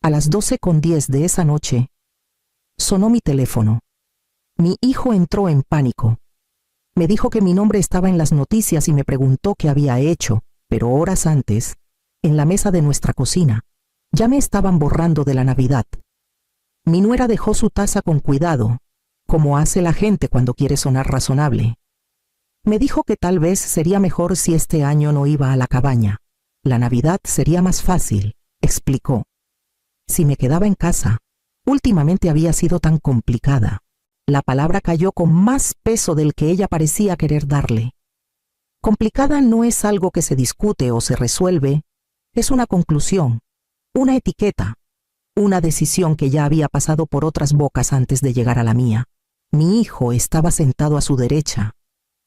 A las 12:10 de esa noche, sonó mi teléfono. Mi hijo entró en pánico. Me dijo que mi nombre estaba en las noticias y me preguntó qué había hecho, pero horas antes, en la mesa de nuestra cocina, ya me estaban borrando de la Navidad. Mi nuera dejó su taza con cuidado, como hace la gente cuando quiere sonar razonable. Me dijo que tal vez sería mejor si este año no iba a la cabaña. La Navidad sería más fácil, explicó. Si me quedaba en casa, últimamente había sido tan complicada. La palabra cayó con más peso del que ella parecía querer darle. Complicada no es algo que se discute o se resuelve, es una conclusión, una etiqueta, una decisión que ya había pasado por otras bocas antes de llegar a la mía. Mi hijo estaba sentado a su derecha,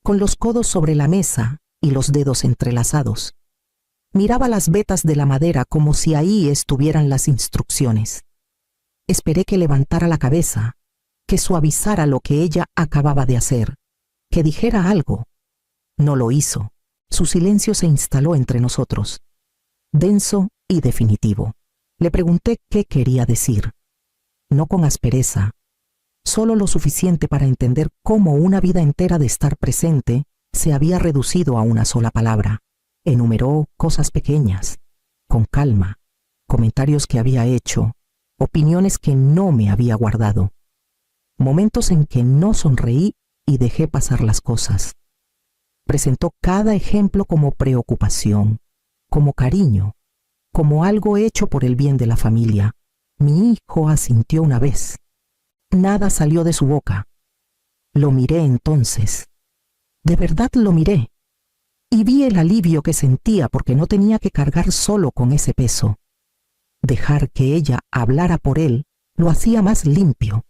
con los codos sobre la mesa y los dedos entrelazados. Miraba las vetas de la madera como si ahí estuvieran las instrucciones. Esperé que levantara la cabeza, que suavizara lo que ella acababa de hacer, que dijera algo. No lo hizo. Su silencio se instaló entre nosotros, denso y definitivo. Le pregunté qué quería decir. No con aspereza, solo lo suficiente para entender cómo una vida entera de estar presente se había reducido a una sola palabra. Enumeró cosas pequeñas, con calma, comentarios que había hecho, opiniones que no me había guardado, momentos en que no sonreí y dejé pasar las cosas. Presentó cada ejemplo como preocupación, como cariño, como algo hecho por el bien de la familia. Mi hijo asintió una vez. Nada salió de su boca. Lo miré entonces. De verdad lo miré. Y vi el alivio que sentía porque no tenía que cargar solo con ese peso. Dejar que ella hablara por él lo hacía más limpio,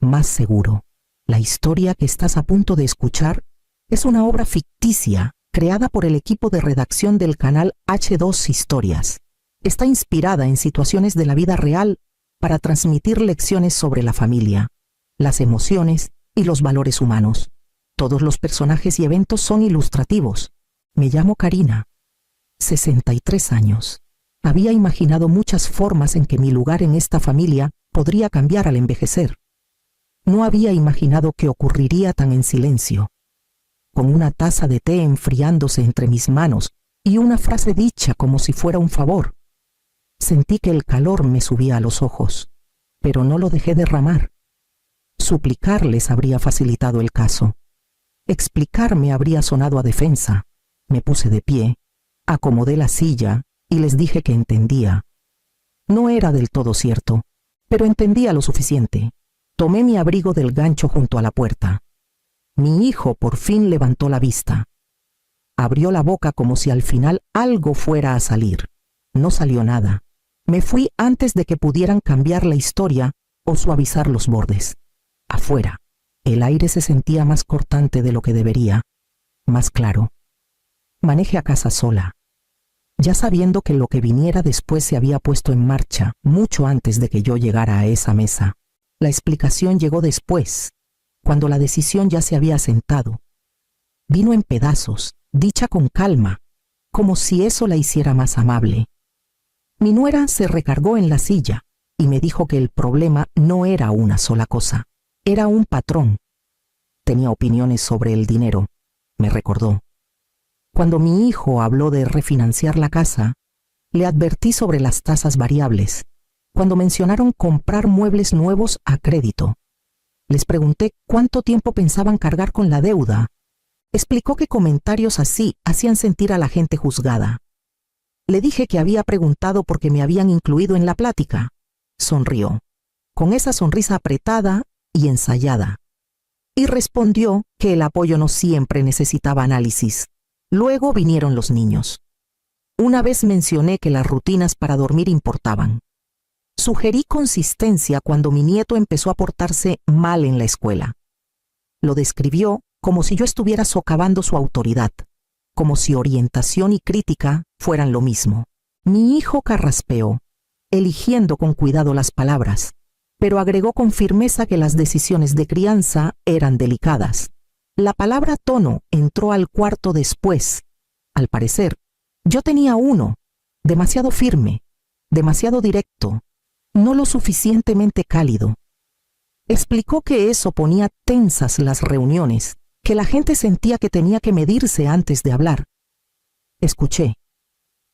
más seguro. La historia que estás a punto de escuchar es una obra ficticia creada por el equipo de redacción del canal H2 Historias. Está inspirada en situaciones de la vida real para transmitir lecciones sobre la familia, las emociones y los valores humanos. Todos los personajes y eventos son ilustrativos. Me llamo Karina, 63 años. Había imaginado muchas formas en que mi lugar en esta familia podría cambiar al envejecer. No había imaginado que ocurriría tan en silencio, con una taza de té enfriándose entre mis manos y una frase dicha como si fuera un favor. Sentí que el calor me subía a los ojos, pero no lo dejé derramar. Suplicarles habría facilitado el caso. Explicarme habría sonado a defensa. Me puse de pie, acomodé la silla y les dije que entendía. No era del todo cierto, pero entendía lo suficiente. Tomé mi abrigo del gancho junto a la puerta. Mi hijo por fin levantó la vista. Abrió la boca como si al final algo fuera a salir. No salió nada. Me fui antes de que pudieran cambiar la historia o suavizar los bordes. Afuera, el aire se sentía más cortante de lo que debería, más claro. Manejé a casa sola, ya sabiendo que lo que viniera después se había puesto en marcha mucho antes de que yo llegara a esa mesa. La explicación llegó después, cuando la decisión ya se había asentado. Vino en pedazos, dicha con calma, como si eso la hiciera más amable. Mi nuera se recargó en la silla y me dijo que el problema no era una sola cosa, era un patrón. Tenía opiniones sobre el dinero, me recordó. Cuando mi hijo habló de refinanciar la casa, le advertí sobre las tasas variables. Cuando mencionaron comprar muebles nuevos a crédito, les pregunté cuánto tiempo pensaban cargar con la deuda. Explicó que comentarios así hacían sentir a la gente juzgada. Le dije que había preguntado porque me habían incluido en la plática. Sonrió, con esa sonrisa apretada y ensayada, y respondió que el apoyo no siempre necesitaba análisis. Luego vinieron los niños. Una vez mencioné que las rutinas para dormir importaban. Sugerí consistencia cuando mi nieto empezó a portarse mal en la escuela. Lo describió como si yo estuviera socavando su autoridad, como si orientación y crítica fueran lo mismo. Mi hijo carraspeó, eligiendo con cuidado las palabras, pero agregó con firmeza que las decisiones de crianza eran delicadas. La palabra tono entró al cuarto después. Al parecer, yo tenía uno, demasiado firme, demasiado directo, no lo suficientemente cálido. Explicó que eso ponía tensas las reuniones, que la gente sentía que tenía que medirse antes de hablar. Escuché,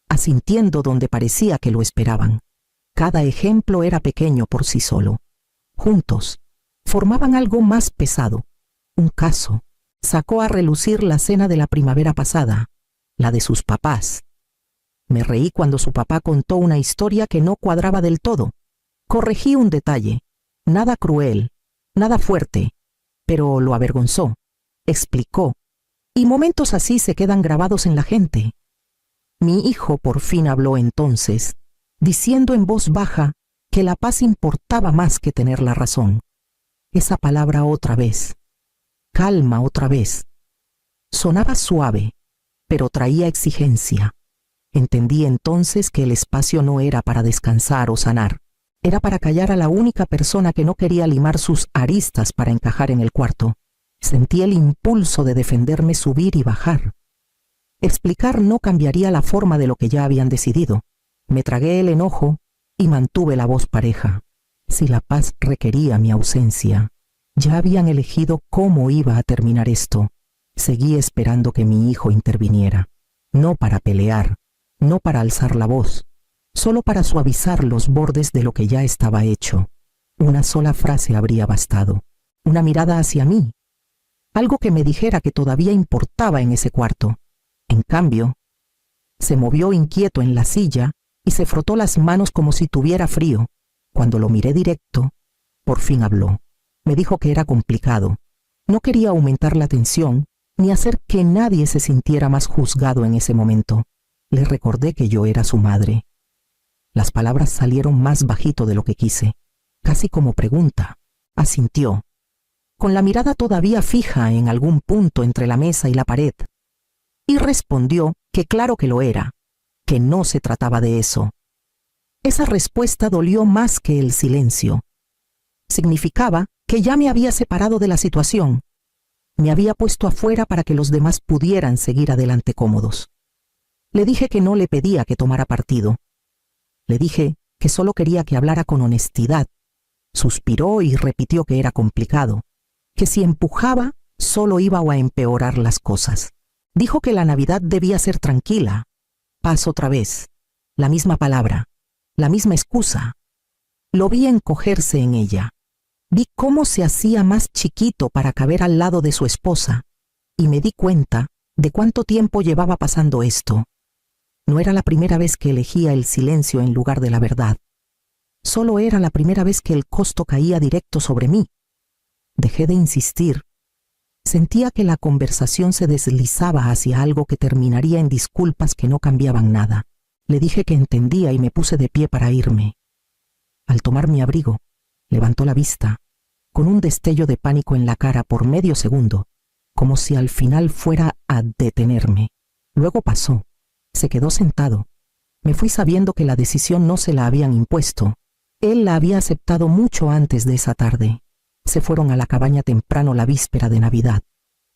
asintiendo donde parecía que lo esperaban. Cada ejemplo era pequeño por sí solo. Juntos, formaban algo más pesado, un caso. Sacó a relucir la cena de la primavera pasada, la de sus papás. Me reí cuando su papá contó una historia que no cuadraba del todo. Corregí un detalle, nada cruel, nada fuerte, pero lo avergonzó. Explicó, y momentos así se quedan grabados en la gente. Mi hijo por fin habló entonces, diciendo en voz baja que la paz importaba más que tener la razón. Esa palabra otra vez, calma otra vez. Sonaba suave, pero traía exigencia. Entendí entonces que el espacio no era para descansar o sanar, era para callar a la única persona que no quería limar sus aristas para encajar en el cuarto. Sentí el impulso de defenderme, subir y bajar. Explicar no cambiaría la forma de lo que ya habían decidido. Me tragué el enojo y mantuve la voz pareja. Si la paz requería mi ausencia, ya habían elegido cómo iba a terminar esto. Seguí esperando que mi hijo interviniera, no para pelear, no para alzar la voz, solo para suavizar los bordes de lo que ya estaba hecho. Una sola frase habría bastado, una mirada hacia mí, algo que me dijera que todavía importaba en ese cuarto. En cambio, se movió inquieto en la silla y se frotó las manos como si tuviera frío. Cuando lo miré directo, por fin habló. Me dijo que era complicado. No quería aumentar la tensión ni hacer que nadie se sintiera más juzgado en ese momento. Le recordé que yo era su madre. Las palabras salieron más bajito de lo que quise, casi como pregunta. Asintió, con la mirada todavía fija en algún punto entre la mesa y la pared, y respondió que claro que lo era, que no se trataba de eso. Esa respuesta dolió más que el silencio. Significaba que ya me había separado de la situación. Me había puesto afuera para que los demás pudieran seguir adelante cómodos. Le dije que no le pedía que tomara partido. Le dije que solo quería que hablara con honestidad. Suspiró y repitió que era complicado, que si empujaba solo iba a empeorar las cosas. Dijo que la Navidad debía ser tranquila. Paz otra vez, la misma palabra, la misma excusa. Lo vi encogerse en ella. Vi cómo se hacía más chiquito para caber al lado de su esposa, y me di cuenta de cuánto tiempo llevaba pasando esto. No era la primera vez que elegía el silencio en lugar de la verdad. Solo era la primera vez que el costo caía directo sobre mí. Dejé de insistir. Sentía que la conversación se deslizaba hacia algo que terminaría en disculpas que no cambiaban nada. Le dije que entendía y me puse de pie para irme. Al tomar mi abrigo, levantó la vista, con un destello de pánico en la cara por medio segundo, como si al final fuera a detenerme. Luego pasó. Se quedó sentado. Me fui sabiendo que la decisión no se la habían impuesto. Él la había aceptado mucho antes de esa tarde. Se fueron a la cabaña temprano la víspera de Navidad.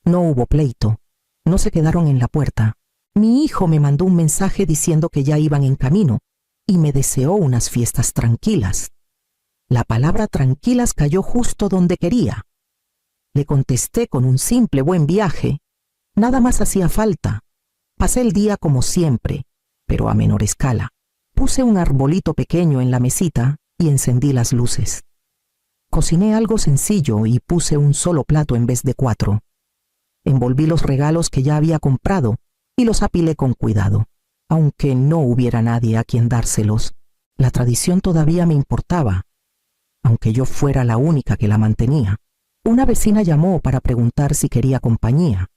No hubo pleito. No se quedaron en la puerta. Mi hijo me mandó un mensaje diciendo que ya iban en camino y me deseó unas fiestas tranquilas. La palabra tranquilas cayó justo donde quería. Le contesté con un simple buen viaje. Nada más hacía falta. Pasé el día como siempre, pero a menor escala. Puse un arbolito pequeño en la mesita y encendí las luces. Cociné algo sencillo y puse un solo plato en vez de 4. Envolví los regalos que ya había comprado y los apilé con cuidado. Aunque no hubiera nadie a quien dárselos, la tradición todavía me importaba, aunque yo fuera la única que la mantenía. Una vecina llamó para preguntar si quería compañía.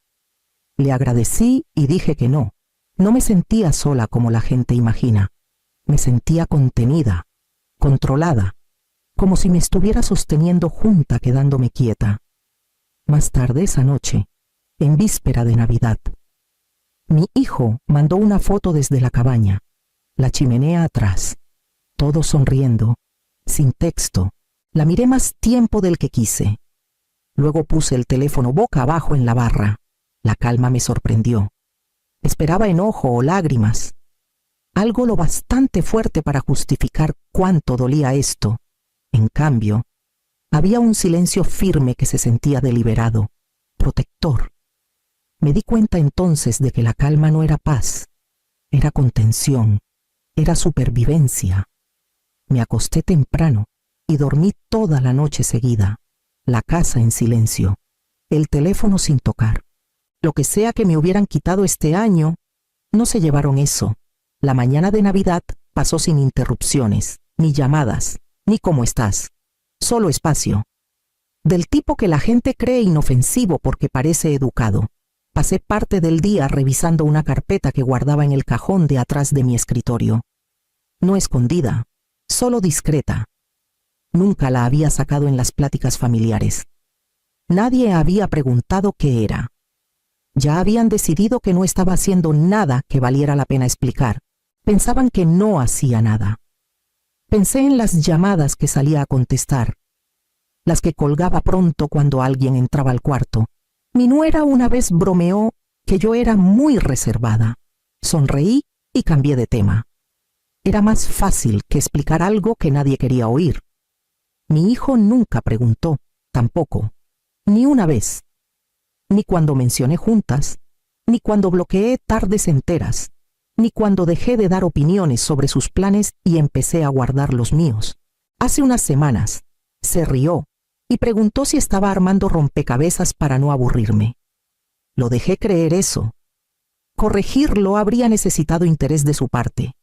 Le agradecí y dije que no. No me sentía sola como la gente imagina. Me sentía contenida, controlada, como si me estuviera sosteniendo junta quedándome quieta. Más tarde esa noche, en víspera de Navidad, mi hijo mandó una foto desde la cabaña, la chimenea atrás, todos sonriendo, sin texto. La miré más tiempo del que quise. Luego puse el teléfono boca abajo en la barra. La calma me sorprendió. Esperaba enojo o lágrimas. algo lo bastante fuerte para justificar cuánto dolía esto. En cambio, había un silencio firme que se sentía deliberado, protector. Me di cuenta entonces de que la calma no era paz, era contención, era supervivencia. Me acosté temprano y dormí toda la noche seguida, la casa en silencio, el teléfono sin tocar. Lo que sea que me hubieran quitado este año, no se llevaron eso. La mañana de Navidad pasó sin interrupciones, ni llamadas, ni cómo estás. Solo espacio. Del tipo que la gente cree inofensivo porque parece educado. Pasé parte del día revisando una carpeta que guardaba en el cajón de atrás de mi escritorio. No escondida, solo discreta. Nunca la había sacado en las pláticas familiares. Nadie había preguntado qué era. Ya habían decidido que no estaba haciendo nada que valiera la pena explicar. Pensaban que no hacía nada. Pensé en las llamadas que salía a contestar, las que colgaba pronto cuando alguien entraba al cuarto. Mi nuera una vez bromeó que yo era muy reservada. Sonreí y cambié de tema. Era más fácil que explicar algo que nadie quería oír. Mi hijo nunca preguntó, tampoco, ni una vez, ni cuando mencioné juntas, ni cuando bloqueé tardes enteras, ni cuando dejé de dar opiniones sobre sus planes y empecé a guardar los míos. Hace unas semanas, se rió y preguntó si estaba armando rompecabezas para no aburrirme. Lo dejé creer eso. Corregirlo habría necesitado interés de su parte,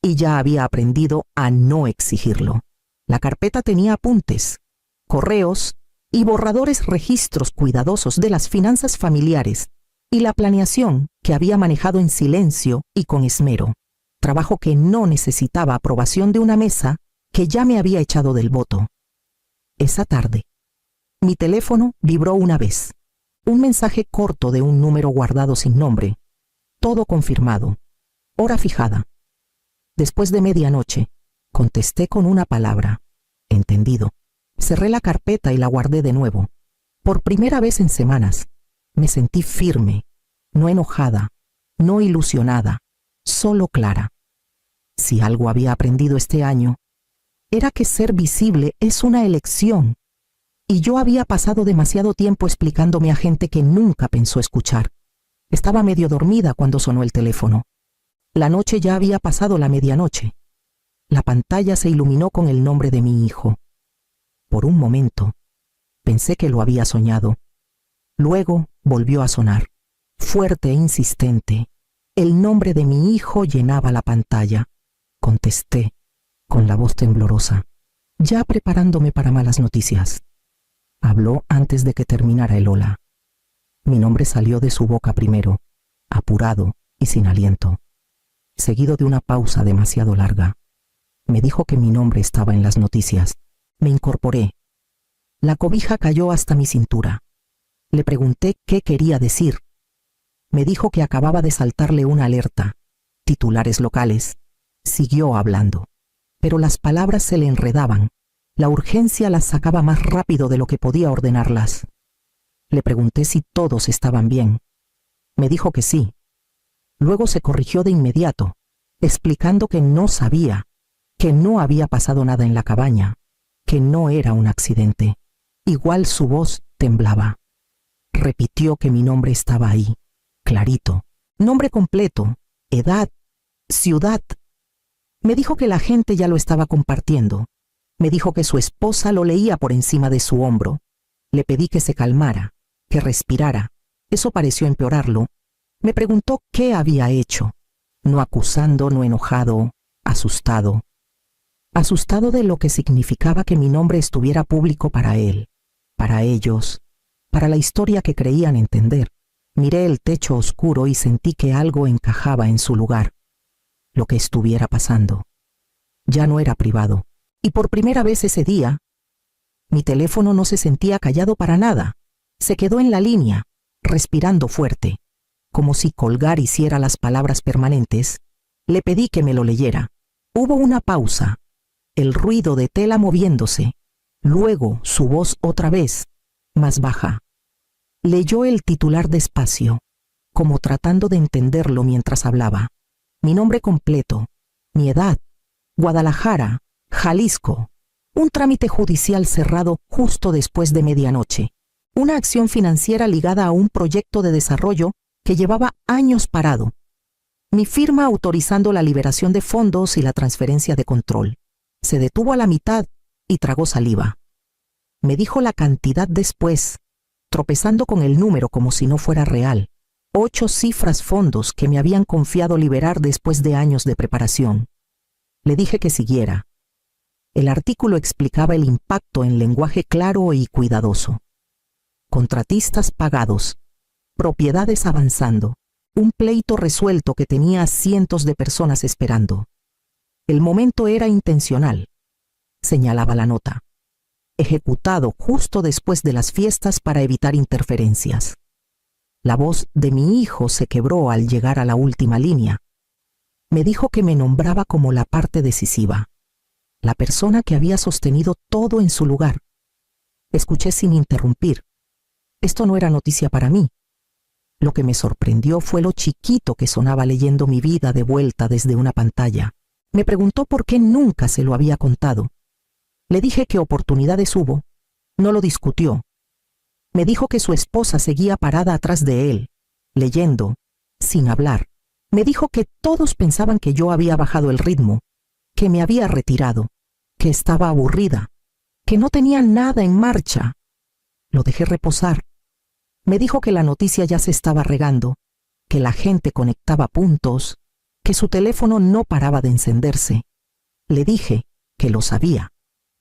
y ya había aprendido a no exigirlo. La carpeta tenía apuntes, correos y borradores registros cuidadosos de las finanzas familiares y la planeación que había manejado en silencio y con esmero. Trabajo que no necesitaba aprobación de una mesa que ya me había echado del voto. Esa tarde, mi teléfono vibró una vez. Un mensaje corto de un número guardado sin nombre. Todo confirmado. Hora fijada. Después de medianoche, contesté con una palabra. Entendido. Cerré la carpeta y la guardé de nuevo. Por primera vez en semanas, me sentí firme, no enojada, no ilusionada, solo clara. Si algo había aprendido este año, era que ser visible es una elección. Y yo había pasado demasiado tiempo explicándome a gente que nunca pensó escuchar. Estaba medio dormida cuando sonó el teléfono. La noche ya había pasado la medianoche. La pantalla se iluminó con el nombre de mi hijo. Por un momento, pensé que lo había soñado. Luego volvió a sonar, fuerte e insistente. El nombre de mi hijo llenaba la pantalla. Contesté, con la voz temblorosa, ya preparándome para malas noticias. Habló antes de que terminara el hola. Mi nombre salió de su boca primero, apurado y sin aliento, seguido de una pausa demasiado larga. Me dijo que mi nombre estaba en las noticias. Me incorporé. La cobija cayó hasta mi cintura. Le pregunté qué quería decir. Me dijo que acababa de saltarle una alerta. Titulares locales. Siguió hablando, pero las palabras se le enredaban. La urgencia las sacaba más rápido de lo que podía ordenarlas. Le pregunté si todos estaban bien. Me dijo que sí. Luego se corrigió de inmediato, explicando que no sabía, que no había pasado nada en la cabaña, que no era un accidente. Igual su voz temblaba. Repitió que mi nombre estaba ahí, clarito. Nombre completo, edad, ciudad. Me dijo que la gente ya lo estaba compartiendo. Me dijo que su esposa lo leía por encima de su hombro. Le pedí que se calmara, que respirara. Eso pareció empeorarlo. Me preguntó qué había hecho. No acusando, no enojado, asustado. Asustado de lo que significaba que mi nombre estuviera público para él, para ellos, para la historia que creían entender. Miré el techo oscuro y sentí que algo encajaba en su lugar. Lo que estuviera pasando. Ya no era privado. Y por primera vez ese día, mi teléfono no se sentía callado para nada. Se quedó en la línea, respirando fuerte, como si colgar hiciera las palabras permanentes. Le pedí que me lo leyera. Hubo una pausa, el ruido de tela moviéndose, luego su voz otra vez, más baja. Leyó el titular despacio, como tratando de entenderlo mientras hablaba. mi nombre completo, mi edad, Guadalajara, Jalisco, un trámite judicial cerrado justo después de medianoche, una acción financiera ligada a un proyecto de desarrollo que llevaba años parado, mi firma autorizando la liberación de fondos y la transferencia de control. Se detuvo a la mitad y tragó saliva. Me dijo la cantidad después, tropezando con el número como si no fuera real. 8 cifras fondos que me habían confiado liberar después de años de preparación. Le dije que siguiera. El artículo explicaba el impacto en lenguaje claro y cuidadoso. Contratistas pagados, propiedades avanzando, un pleito resuelto que tenía a cientos de personas esperando. El momento era intencional, señalaba la nota, ejecutado justo después de las fiestas para evitar interferencias. La voz de mi hijo se quebró al llegar a la última línea. Me dijo que me nombraba como la parte decisiva, la persona que había sostenido todo en su lugar. Escuché sin interrumpir. Esto no era noticia para mí. Lo que me sorprendió fue lo chiquito que sonaba leyendo mi vida de vuelta desde una pantalla. Me preguntó por qué nunca se lo había contado. Le dije que oportunidades hubo. No lo discutió. Me dijo que su esposa seguía parada atrás de él, leyendo, sin hablar. Me dijo que todos pensaban que yo había bajado el ritmo, que me había retirado, que estaba aburrida, que no tenía nada en marcha. Lo dejé reposar. Me dijo que la noticia ya se estaba regando, que la gente conectaba puntos, que su teléfono no paraba de encenderse. Le dije que lo sabía.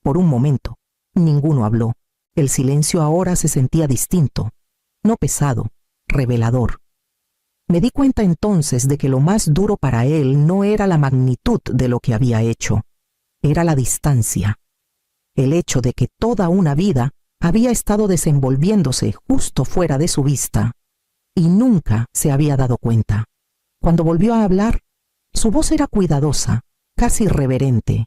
Por un momento, ninguno habló. El silencio ahora se sentía distinto, no pesado, revelador. Me di cuenta entonces de que lo más duro para él no era la magnitud de lo que había hecho, era la distancia. El hecho de que toda una vida había estado desenvolviéndose justo fuera de su vista y nunca se había dado cuenta. Cuando volvió a hablar, su voz era cuidadosa, casi reverente.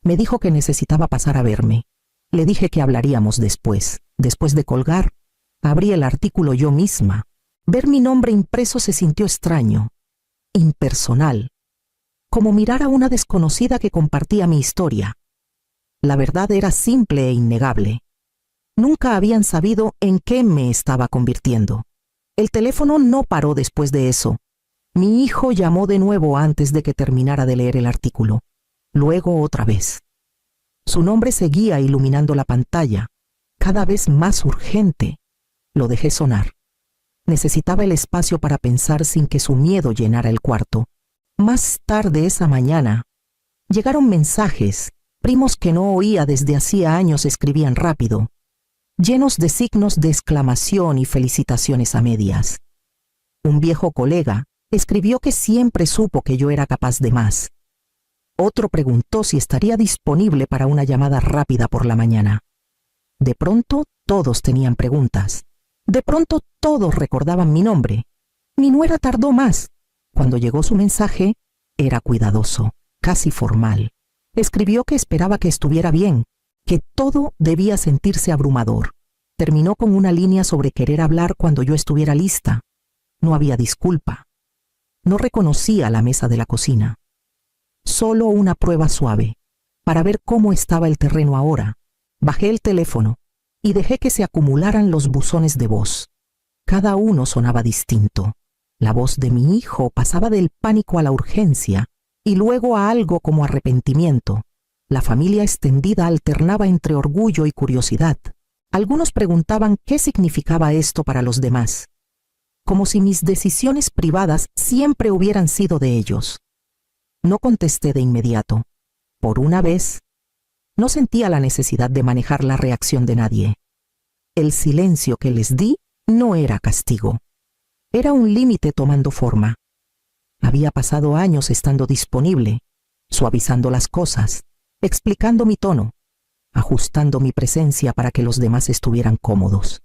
Me dijo que necesitaba pasar a verme. Le dije que hablaríamos después. Después de colgar, abrí el artículo yo misma. Ver mi nombre impreso se sintió extraño, impersonal, como mirar a una desconocida que compartía mi historia. La verdad era simple e innegable. Nunca habían sabido en qué me estaba convirtiendo. El teléfono no paró después de eso. Mi hijo llamó de nuevo antes de que terminara de leer el artículo. Luego otra vez. Su nombre seguía iluminando la pantalla, cada vez más urgente. Lo dejé sonar. Necesitaba el espacio para pensar sin que su miedo llenara el cuarto. Más tarde esa mañana, llegaron mensajes. Primos que no oía desde hacía años escribían rápido, llenos de signos de exclamación y felicitaciones a medias. Un viejo colega escribió que siempre supo que yo era capaz de más. Otro preguntó si estaría disponible para una llamada rápida por la mañana. De pronto, todos tenían preguntas. De pronto, todos recordaban mi nombre. Mi nuera tardó más. Cuando llegó su mensaje, era cuidadoso, casi formal. Escribió que esperaba que estuviera bien, que todo debía sentirse abrumador. Terminó con una línea sobre querer hablar cuando yo estuviera lista. No había disculpa. No reconocía la mesa de la cocina. Solo una prueba suave, para ver cómo estaba el terreno ahora. Bajé el teléfono y dejé que se acumularan los buzones de voz. Cada uno sonaba distinto. La voz de mi hijo pasaba del pánico a la urgencia y luego a algo como arrepentimiento. La familia extendida alternaba entre orgullo y curiosidad. Algunos preguntaban qué significaba esto para los demás, como si mis decisiones privadas siempre hubieran sido de ellos. No contesté de inmediato. Por una vez, no sentía la necesidad de manejar la reacción de nadie. El silencio que les di no era castigo. Era un límite tomando forma. Había pasado años estando disponible, suavizando las cosas, explicando mi tono, ajustando mi presencia para que los demás estuvieran cómodos.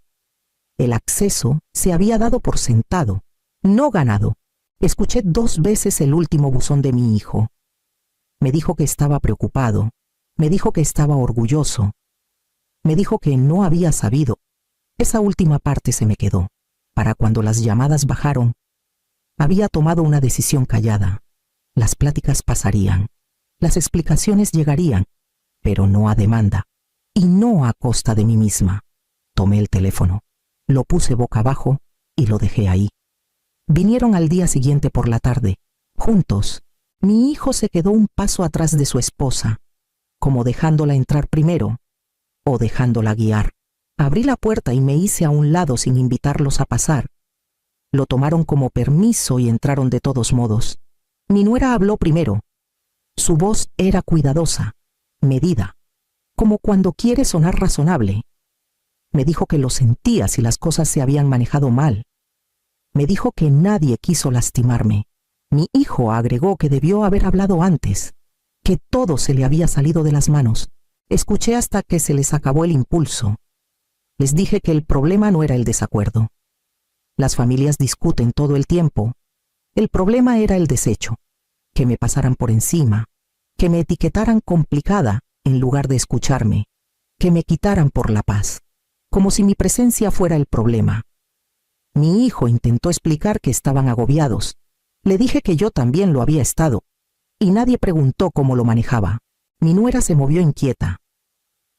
El acceso se había dado por sentado, no ganado. Escuché 2 veces el último buzón de mi hijo. Me dijo que estaba preocupado, me dijo que estaba orgulloso, me dijo que no había sabido. Esa última parte se me quedó. Para cuando las llamadas bajaron, había tomado una decisión callada. Las pláticas pasarían, las explicaciones llegarían, pero no a demanda, y no a costa de mí misma. Tomé el teléfono, lo puse boca abajo y lo dejé ahí. Vinieron al día siguiente por la tarde, juntos. Mi hijo se quedó un paso atrás de su esposa, como dejándola entrar primero o dejándola guiar. Abrí la puerta y me hice a un lado sin invitarlos a pasar. Lo tomaron como permiso y entraron de todos modos. Mi nuera habló primero. Su voz era cuidadosa, medida, como cuando quiere sonar razonable. Me dijo que lo sentía si las cosas se habían manejado mal. Me dijo que nadie quiso lastimarme. Mi hijo agregó que debió haber hablado antes, que todo se le había salido de las manos. Escuché hasta que se les acabó el impulso. Les dije que el problema no era el desacuerdo. Las familias discuten todo el tiempo. El problema era el desecho, que me pasaran por encima, que me etiquetaran complicada en lugar de escucharme, que me quitaran por la paz, como si mi presencia fuera el problema. Mi hijo intentó explicar que estaban agobiados. Le dije que yo también lo había estado, y nadie preguntó cómo lo manejaba. Mi nuera se movió inquieta.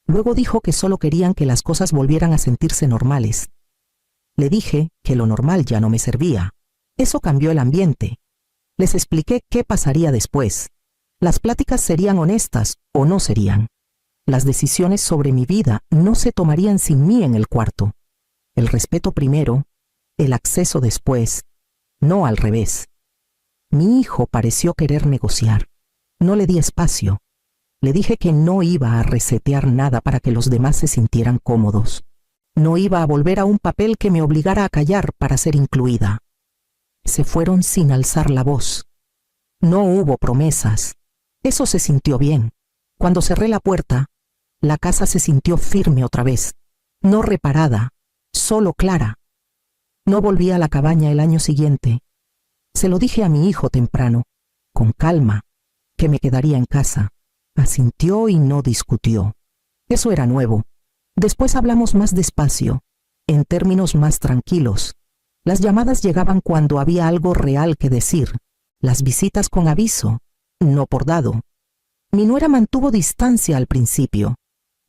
Luego dijo que solo querían que las cosas volvieran a sentirse normales. Le dije que lo normal ya no me servía. Eso cambió el ambiente. Les expliqué qué pasaría después. Las pláticas serían honestas o no serían. Las decisiones sobre mi vida no se tomarían sin mí en el cuarto. El respeto primero, el acceso después, no al revés. Mi hijo pareció querer negociar. No le di espacio. Le dije que no iba a resetear nada para que los demás se sintieran cómodos. No iba a volver a un papel que me obligara a callar para ser incluida. Se fueron sin alzar la voz. No hubo promesas. Eso se sintió bien. Cuando cerré la puerta, la casa se sintió firme otra vez. No reparada, solo clara. No volví a la cabaña el año siguiente. Se lo dije a mi hijo temprano, con calma, que me quedaría en casa. Asintió y no discutió. Eso era nuevo. Después hablamos más despacio, en términos más tranquilos. Las llamadas llegaban cuando había algo real que decir. Las visitas con aviso, no por dado. Mi nuera mantuvo distancia al principio.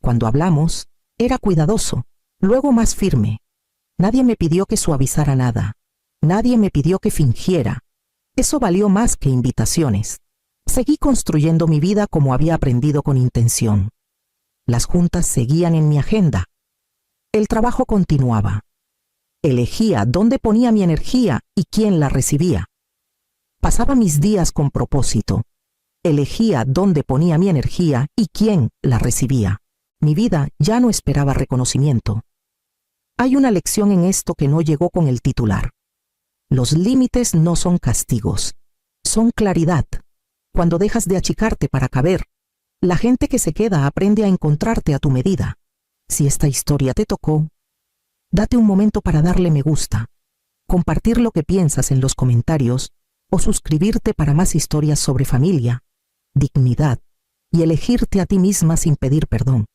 Cuando hablamos, era cuidadoso, luego más firme. Nadie me pidió que suavizara nada. Nadie me pidió que fingiera. Eso valió más que invitaciones. Seguí construyendo mi vida como había aprendido con intención. Las juntas seguían en mi agenda. El trabajo continuaba. Elegía dónde ponía mi energía y quién la recibía. Pasaba mis días con propósito. Elegía dónde ponía mi energía y quién la recibía. Mi vida ya no esperaba reconocimiento. Hay una lección en esto que no llegó con el titular. Los límites no son castigos, son claridad. Cuando dejas de achicarte para caber, la gente que se queda aprende a encontrarte a tu medida. Si esta historia te tocó, date un momento para darle me gusta, compartir lo que piensas en los comentarios o suscribirte para más historias sobre familia, dignidad y elegirte a ti misma sin pedir perdón.